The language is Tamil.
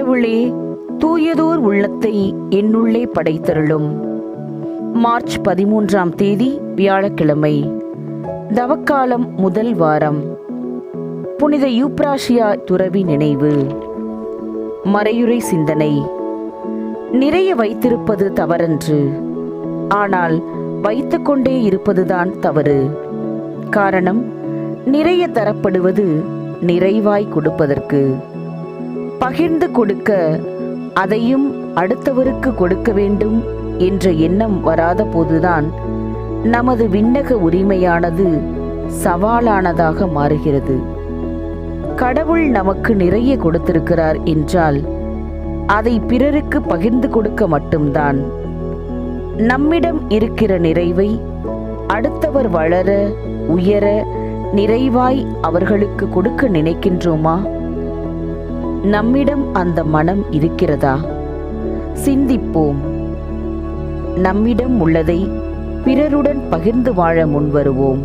கடவுளே, தூயதோர் உள்ளத்தை என்னுள்ளே படைத்தருளும். மார்ச் 13ஆம் தேதி வியாழக்கிழமை. தவக்காலம் முதல் வாரம். புனித யூப்ராசியா துறவி நினைவு. மறையுரை சிந்தனை. நிறைய வைத்திருப்பது தவறன்று, ஆனால் வைத்துக்கொண்டே இருப்பதுதான் தவறு. காரணம், நிறைய தரப்படுவது நிறைவாய் கொடுப்பதற்கு. பகிர்ந்து கொடுக்க, அதையும் அடுத்தவருக்கு கொடுக்க வேண்டும் என்ற எண்ணம் வராத போதுதான் நமது விண்ணக உரிமையானது சவாலானதாக மாறுகிறது. கடவுள் நமக்கு நிறைய கொடுத்திருக்கிறார் என்றால் அதை பிறருக்கு பகிர்ந்து கொடுக்க மட்டும்தான். நம்மிடம் இருக்கிற நிறைவை அடுத்தவர் வளர, உயர, நிறைவாய் அவர்களுக்கு கொடுக்க நினைக்கின்றோமா? நம்மிடம் அந்த மனம் இருக்கிறதா? சிந்திப்போம். நம்மிடம் உள்ளதை பிறருடன் பகிர்ந்து வாழ முன்வருவோம்.